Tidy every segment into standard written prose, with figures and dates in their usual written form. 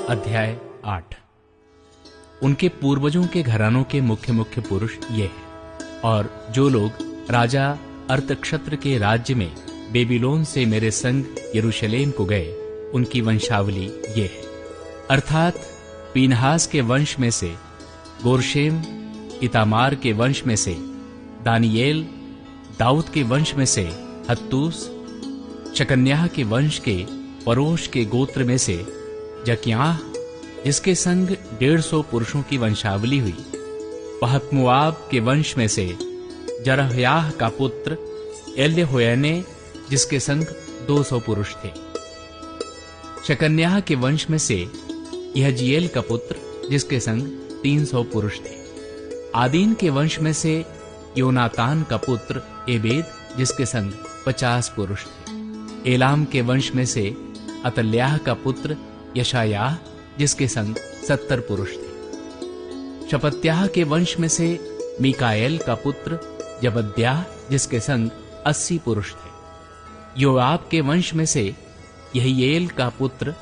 अध्याय 8। उनके पूर्वजों के घरानों के मुख्य मुख्य पुरुष ये हैं, और जो लोग राजा अर्थक्षत्र के राज्य में बेबीलोन से मेरे संग यरूशलेम को गए, उनकी वंशावली ये है। अर्थात पीनहास के वंश में से गोरशेम, इतामार के वंश में से दानियेल, दाऊद के वंश में से हत्तूस, शकन्याह के वंश के परोश के गोत्र में से जक्याह, जिसके संग 150 पुरुषों की वंशावली हुई। पहतमोआब के वंश में से जरहयाह का पुत्र एल्यहोयने, जिसके संग 200 पुरुष थे। शकन्याह के वंश में से यहजीएल का पुत्र, जिसके संग 300 पुरुष थे। आदीन के वंश में से योनातान का पुत्र एबेद, जिसके संग 50 पुरुष थे। एलाम के वंश में से अतल्याह का पुत्र यशायाह, जिसके संग 70 पुरुष थे। शपत्याह के वंश में से मीकाएल का पुत्र जबद्याह, जिसके संग 80 पुरुष थे। योआब के वंश में से यहीएल का पुत्र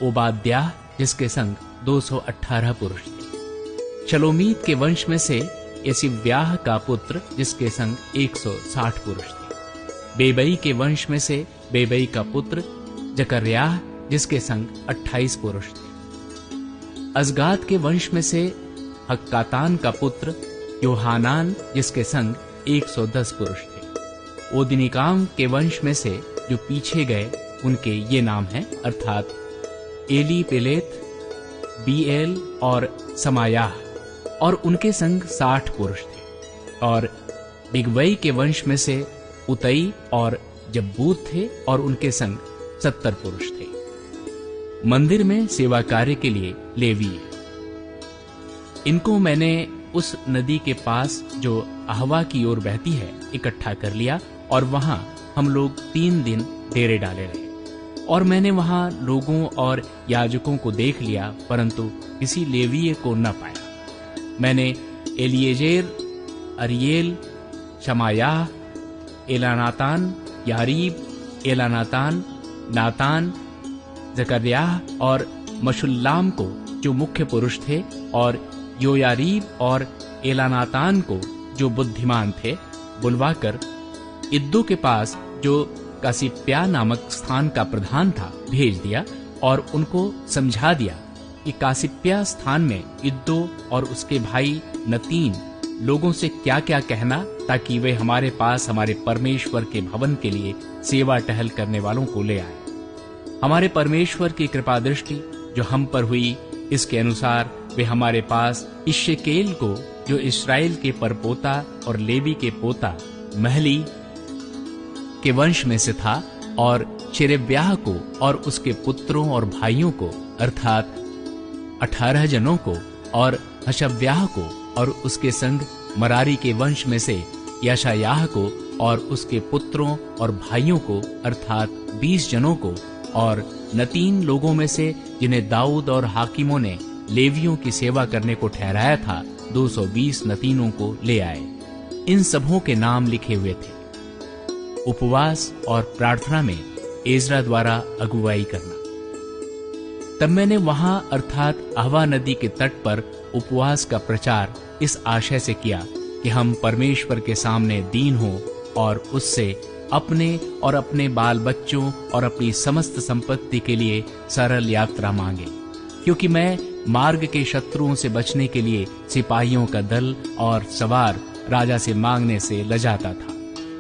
ओबाद्याह, जिसके संग 218 पुरुष थे। शलोमीत के वंश में से यशिव्याह का पुत्र, जिसके संग 160 पुरुष थे। बेबई के वंश में से बेबई का पुत्र जकर्याह, जिसके संग 28 पुरुष थे। अजगाद के वंश में से हक्कातान का पुत्र योहानान, जिसके संग 110 पुरुष थे। ओदिनिकाम के वंश में से जो पीछे गए, उनके ये नाम हैं, अर्थात एली पेलेत, बीएल और समायाह, और उनके संग 60 पुरुष थे। और बिगवई के वंश में से उतई और जब्बूत थे, और उनके संग 70 पुरुष थे। मंदिर में सेवा कार्य के लिए लेवीय, इनको मैंने उस नदी के पास जो अहवा की ओर बहती है इकट्ठा कर लिया, और वहां हम लोग 3 दिन डेरे डाले रहे। और मैंने वहां लोगों और याजकों को देख लिया, परंतु किसी लेवीय को न पाया। मैंने एलिएजेर, अरियल, शमायाह, एलानातान, यारीब, एलानातान, नातान, जकर्याह और मशुल्लाम को, जो मुख्य पुरुष थे, और योयारीब और एलानातान को, जो बुद्धिमान थे, बुलवाकर इद्दो के पास, जो कासिप्या नामक स्थान का प्रधान था, भेज दिया, और उनको समझा दिया कि कासिप्या स्थान में इद्दो और उसके भाई नतीन लोगों से क्या क्या कहना, ताकि वे हमारे पास हमारे परमेश्वर के भवन के लिए सेवा टहल करने वालों को ले आए। हमारे परमेश्वर की कृपा दृष्टि जो हम पर हुई, इसके अनुसार वे हमारे पास इस शेकेल को, जो इस्राएल के परपोता और लेवी के पोता महली के वंश में से था, और शेरेब्याह को और उसके पुत्रों और भाइयों को, अर्थात 18 जनों को, और हशब्याह को और उसके संग मरारी के वंश में से यशायाह को और उसके पुत्रों और भाइयों को, अर्थात 20 जनों को, और नतीन लोगों में से जिन्हें दाऊद और हाकिमों ने लेवियों की सेवा करने को ठहराया था, 220 नतीनों को ले आए। इन सबों के नाम लिखे हुए थे। उपवास और प्रार्थना में एजरा द्वारा अगुवाई करना। तब मैंने वहां, अर्थात अहवा नदी के तट पर उपवास का प्रचार इस आशय से किया कि हम परमेश्वर के सामने दीन हों और उससे अपने और अपने बाल बच्चों और अपनी समस्त संपत्ति के लिए सरल यात्रा मांगे, क्योंकि मैं मार्ग के शत्रुओं से बचने के लिए सिपाहियों का दल और सवार राजा से मांगने से लजाता था,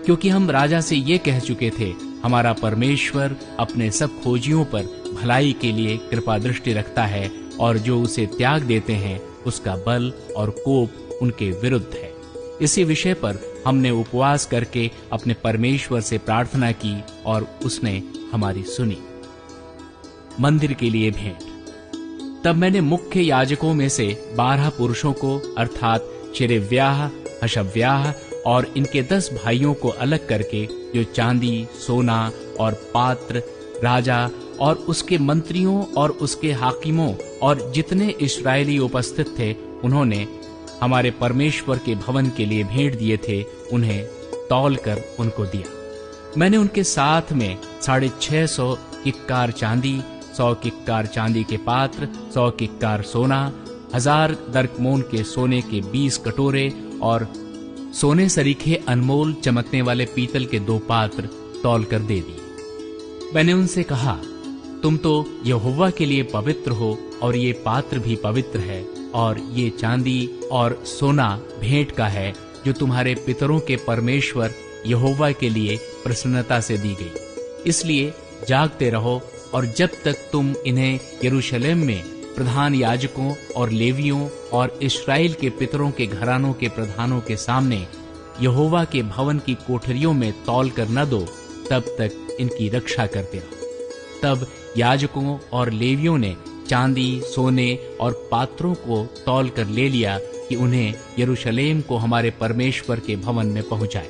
क्योंकि हम राजा से ये कह चुके थे, हमारा परमेश्वर अपने सब खोजियों पर भलाई के लिए कृपा दृष्टि रखता है, और जो उसे त्याग देते हैं उसका बल और कोप उनके विरुद्ध है। इसी विषय पर हमने उपवास करके अपने परमेश्वर से प्रार्थना की, और उसने हमारी सुनी। मंदिर के लिए भेंट। तब मैंने मुख्य याजकों में से 12 पुरुषों को, अर्थात शेरेव्याह, हशव्याह और इनके 10 भाइयों को अलग करके, जो चांदी, सोना और पात्र राजा और उसके मंत्रियों और उसके हाकिमों और जितने इस्राएली उपस्थित थे, उन्होंने हमारे परमेश्वर के भवन के लिए भेंट दिए थे, उन्हें तौल कर उनको दिया। मैंने उनके साथ में 650 किक्कार चांदी 100 किक्कार चांदी के पात्र, 100 किक्कार सोना, 1000 दरकमोन के सोने के 20 कटोरे और सोने सरीखे अनमोल चमकने वाले पीतल के 2 पात्र तौल कर दे दिए। मैंने उनसे कहा, तुम तो यहोवा के लिए पवित्र हो और ये पात्र भी पवित्र है, और ये चांदी और सोना भेंट का है जो तुम्हारे पितरों के परमेश्वर यहोवा के लिए प्रसन्नता से दी गई। इसलिए जागते रहो, और जब तक तुम इन्हें यरूशलेम में प्रधान याजकों और लेवियों और इस्राएल के पितरों के घरानों के प्रधानों के सामने यहोवा के भवन की कोठरियों में तौल कर न दो, तब तक इनकी रक्षा करते रहो। तब याजकों और लेवियों ने चांदी, सोने और पात्रों को तौल कर ले लिया कि उन्हें यरूशलेम को हमारे परमेश्वर के भवन में पहुंचाए।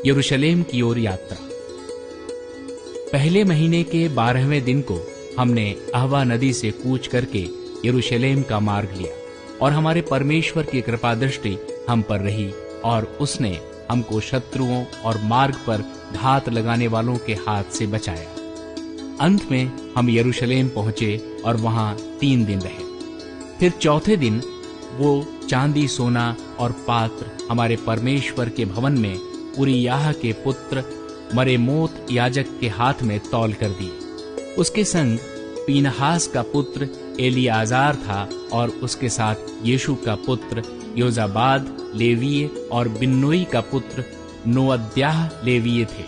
यरूशलेम की ओर यात्रा। पहले महीने के 12वें दिन को हमने अहवा नदी से कूच करके यरूशलेम का मार्ग लिया, और हमारे परमेश्वर की कृपा दृष्टि हम पर रही, और उसने हमको शत्रुओं और मार्ग पर घात लगाने वालों के हाथ से बचाया। अंत में हम यरूशलेम पहुंचे और वहां 3 दिन रहे। फिर चौथे दिन वो चांदी, सोना और पात्र हमारे परमेश्वर के भवन में उरियाह के पुत्र मरेमोत याजक के हाथ में तौल कर दिए। उसके संग पीनहास का पुत्र एलियाजार था, और उसके साथ यीशु का पुत्र योजाबाद लेवीय और बिन्नोई का पुत्र नोअद्याह लेवीय थे।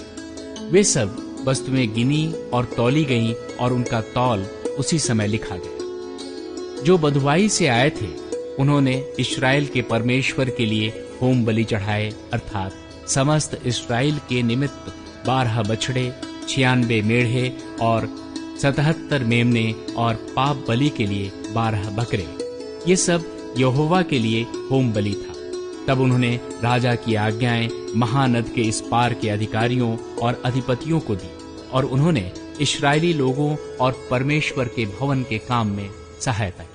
वे सब वस्तुएं गिनी और तौली गईं, और उनका तौल उसी समय लिखा गया। जो बधुआई से आए थे उन्होंने इस्राएल के परमेश्वर के लिए होम बलि चढ़ाए, अर्थात समस्त इस्राएल के निमित्त 12 बछड़े, 96 मेढ़े और 77 मेमने, और पाप बलि के लिए 12 बकरे। ये सब यहोवा के लिए होम बलि था। तब उन्होंने राजा की आज्ञाएं महानद के इस पार के अधिकारियों और अधिपतियों को दी, और उन्होंने इस्राएली लोगों और परमेश्वर के भवन के काम में सहायता की।